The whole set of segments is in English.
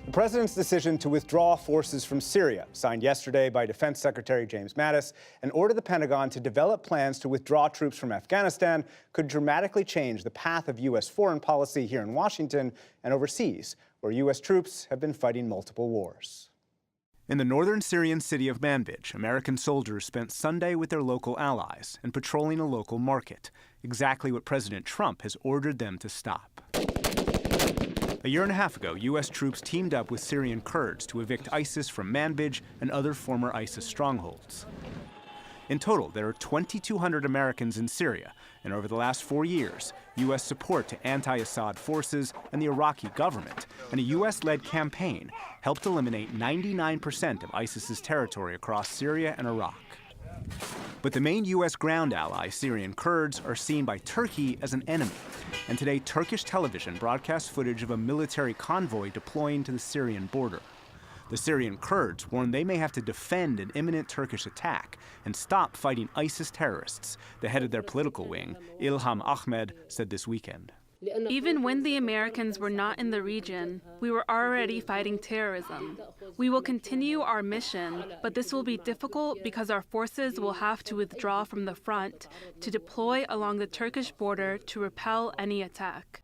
The president's decision to withdraw forces from Syria, signed yesterday by Defense Secretary James Mattis, and ordered the Pentagon to develop plans to withdraw troops from Afghanistan, could dramatically change the path of U.S. foreign policy here in Washington and overseas, where U.S. troops have been fighting multiple wars. In the northern Syrian city of Manbij, American soldiers spent Sunday with their local allies and patrolling a local market, exactly what President Trump has ordered them to stop. A year and a half ago, U.S. troops teamed up with Syrian Kurds to evict ISIS from Manbij and other former ISIS strongholds. In total, there are 2,200 Americans in Syria, and over the last 4 years, U.S. support to anti-Assad forces and the Iraqi government, and a U.S.-led campaign helped eliminate 99% of ISIS's territory across Syria and Iraq. But the main U.S. ground ally, Syrian Kurds, are seen by Turkey as an enemy. And today, Turkish television broadcast footage of a military convoy deploying to the Syrian border. The Syrian Kurds warn they may have to defend an imminent Turkish attack and stop fighting ISIS terrorists, the head of their political wing, Ilham Ahmed, said this weekend. Even when the Americans were not in the region, we were already fighting terrorism. We will continue our mission, but this will be difficult because our forces will have to withdraw from the front to deploy along the Turkish border to repel any attack.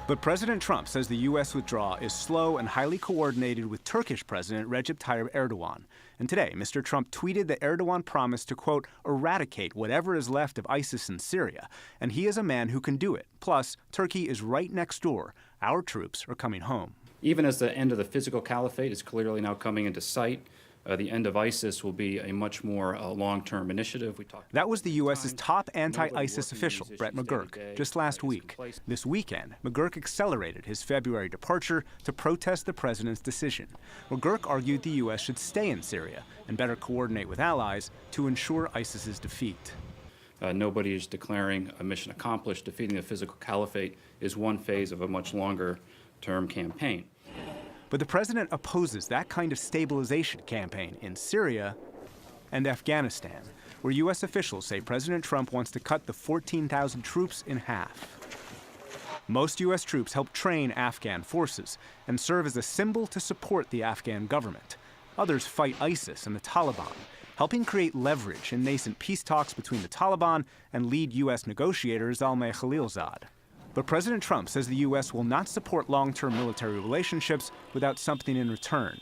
But President Trump says the U.S. withdrawal is slow and highly coordinated with Turkish President Recep Tayyip Erdogan. And today, Mr. Trump tweeted that Erdogan promised to, quote, eradicate whatever is left of ISIS in Syria. And he is a man who can do it. Plus, Turkey is right next door. Our troops are coming home. Even as the end of the physical caliphate is clearly now coming into sight, the end of ISIS will be a much more long-term initiative. That was the U.S.'s top anti-ISIS official, Brett McGurk, just last week. This weekend, McGurk accelerated his February departure to protest the president's decision. McGurk argued the U.S. should stay in Syria and better coordinate with allies to ensure ISIS's defeat. Nobody is declaring a mission accomplished. Defeating the physical caliphate is one phase of a much longer-term campaign. But the president opposes that kind of stabilization campaign in Syria and Afghanistan, where U.S. officials say President Trump wants to cut the 14,000 troops in half. Most U.S. troops help train Afghan forces and serve as a symbol to support the Afghan government. Others fight ISIS and the Taliban, helping create leverage in nascent peace talks between the Taliban and lead U.S. negotiator Zalmay Khalilzad. But President Trump says the U.S. will not support long-term military relationships without something in return.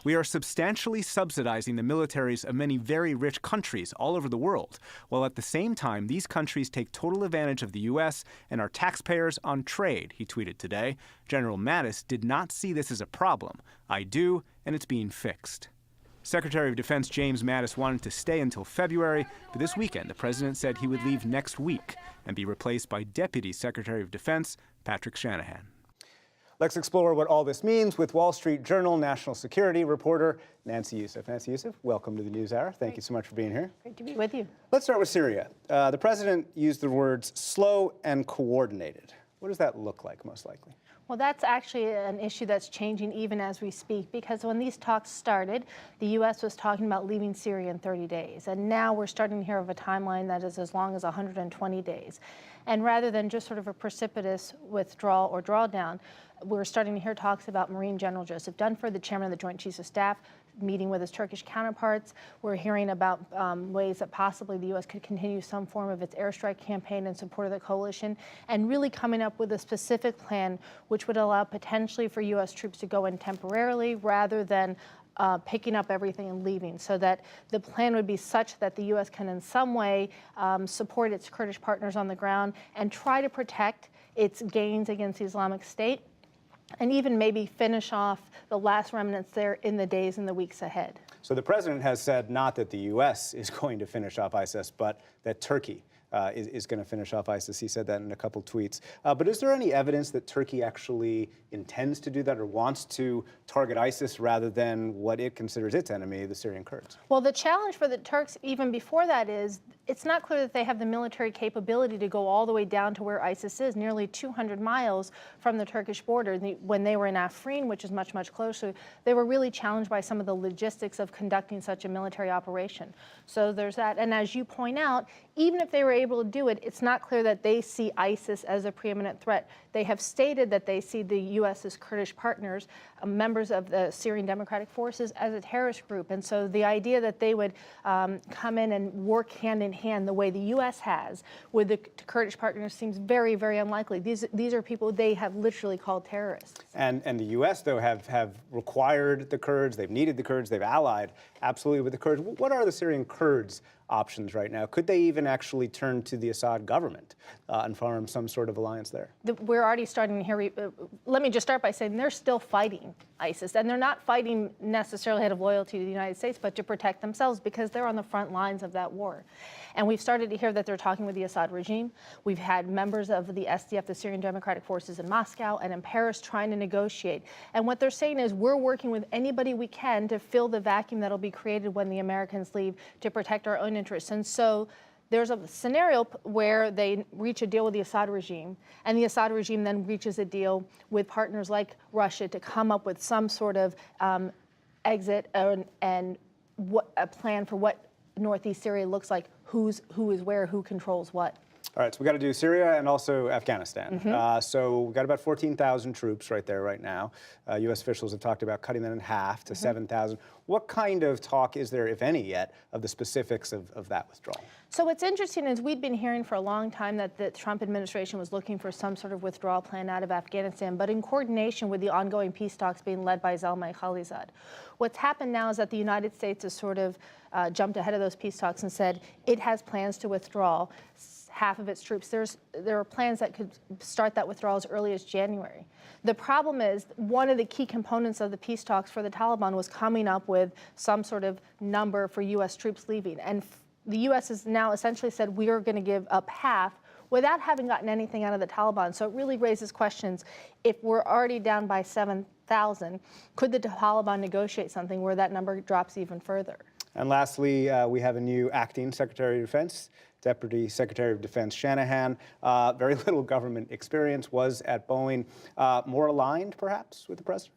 We are substantially subsidizing the militaries of many very rich countries all over the world, while at the same time these countries take total advantage of the U.S. and our taxpayers on trade, he tweeted today. General Mattis did not see this as a problem. I do, and it's being fixed. Secretary of Defense James Mattis wanted to stay until February, but this weekend the president said he would leave next week and be replaced by Deputy Secretary of Defense Patrick Shanahan. Let's explore what all this means with Wall Street Journal national security reporter Nancy Youssef. Nancy Youssef, welcome to the NewsHour. Thank you so much for being here. Great to be with you. Let's start with Syria. The president used the words slow and coordinated. What does that look like, most likely? Well, that's actually an issue that's changing even as we speak, because when these talks started, the U.S. was talking about leaving Syria in 30 days. And now we're starting to hear of a timeline that is as long as 120 days. And rather than just sort of a precipitous withdrawal or drawdown, we're starting to hear talks about Marine General Joseph Dunford, the chairman of the Joint Chiefs of Staff, meeting with his Turkish counterparts. We're hearing about ways that possibly the U.S. could continue some form of its airstrike campaign in support of the coalition, and really coming up with a specific plan which would allow potentially for U.S. troops to go in temporarily rather than picking up everything and leaving, so that the plan would be such that the U.S. can in some way support its Kurdish partners on the ground and try to protect its gains against the Islamic State, and even maybe finish off the last remnants there in the days and the weeks ahead. So the president has said not that the U.S. is going to finish off ISIS, but that Turkey is going to finish off ISIS. He said that in a couple tweets. But is there any evidence that Turkey actually intends to do that or wants to target ISIS rather than what it considers its enemy, the Syrian Kurds? Well, the challenge for the Turks even before that is it's not clear that they have the military capability to go all the way down to where ISIS is, nearly 200 miles from the Turkish border. When they were in Afrin, which is much, much closer, they were really challenged by some of the logistics of conducting such a military operation. So there's that. And as you point out, even if they were able to do it, it's not clear that they see ISIS as a preeminent threat. They have stated that they see the U.S.'s Kurdish partners, members of the Syrian Democratic Forces, as a terrorist group. And so the idea that they would come in and work hand in hand the way the U.S. has with the Kurdish partners seems very, very unlikely. These are people they have literally called terrorists. And the U.S., though, have required the Kurds, they've needed the Kurds, they've allied absolutely with the Kurds. What are the Syrian Kurds' options right now? Could they even actually turn to the Assad government and form some sort of alliance there? We're already starting to hear, let me just start by saying they're still fighting ISIS, and they're not fighting necessarily out of loyalty to the United States, but to protect themselves because they're on the front lines of that war. And we've started to hear that they're talking with the Assad regime. We've had members of the SDF, the Syrian Democratic Forces, in Moscow and in Paris trying to negotiate. And what they're saying is we're working with anybody we can to fill the vacuum that'll be created when the Americans leave to protect our own interests. And so there's a scenario where they reach a deal with the Assad regime, and the Assad regime then reaches a deal with partners like Russia to come up with some sort of exit and a plan for what northeast Syria looks like, who is where, who controls what. All right, so we got to do Syria and also Afghanistan. So we've got about 14,000 troops right there right now. U.S. officials have talked about cutting that in half to 7,000. What kind of talk is there, if any yet, of the specifics of that withdrawal? So what's interesting is we'd been hearing for a long time that the Trump administration was looking for some sort of withdrawal plan out of Afghanistan, but in coordination with the ongoing peace talks being led by Zalmay Khalilzad. What's happened now is that the United States has sort of jumped ahead of those peace talks and said it has plans to withdraw half of its troops. There are plans that could start that withdrawal as early as January. The problem is one of the key components of the peace talks for the Taliban was coming up with some sort of number for U.S. troops leaving. And the U.S. has now essentially said we are going to give up half without having gotten anything out of the Taliban. So it really raises questions. If we're already down by 7,000, could the Taliban negotiate something where that number drops even further? And lastly, we have a new acting Secretary of Defense, Deputy Secretary of Defense Shanahan. Very little government experience, was at Boeing. More aligned, perhaps, with the president?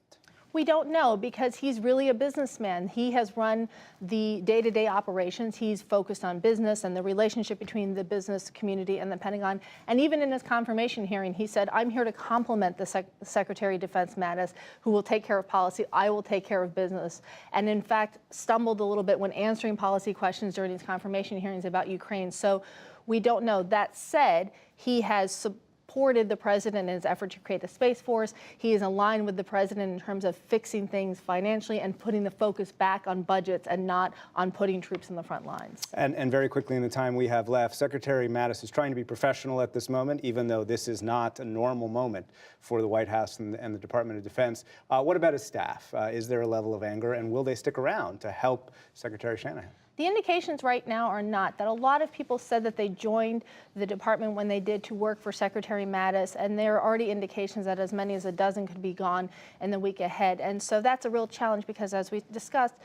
We don't know because he's really a businessman. He has run the day-to-day operations. He's focused on business and the relationship between the business community and the Pentagon. And even in his confirmation hearing, he said, I'm here to complement the Secretary of Defense Mattis, who will take care of policy. I will take care of business. And in fact, stumbled a little bit when answering policy questions during his confirmation hearings about Ukraine. So we don't know. That said, he has supported the president in his effort to create a space force. He is aligned with the president in terms of fixing things financially and putting the focus back on budgets and not on putting troops in the front lines. And very quickly in the time we have left, Secretary Mattis is trying to be professional at this moment, even though this is not a normal moment for the White House and the Department of Defense. What about his staff? Is there a level of anger, and will they stick around to help Secretary Shanahan? The indications right now are not. That a lot of people said that they joined the department when they did to work for Secretary Mattis, and there are already indications that as many as a dozen could be gone in the week ahead. And so that's a real challenge because, as we discussed,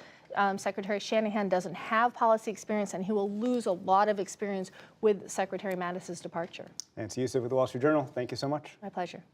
Secretary Shanahan doesn't have policy experience, and he will lose a lot of experience with Secretary Mattis's departure. Nancy Youssef with the Wall Street Journal, thank you so much. My pleasure.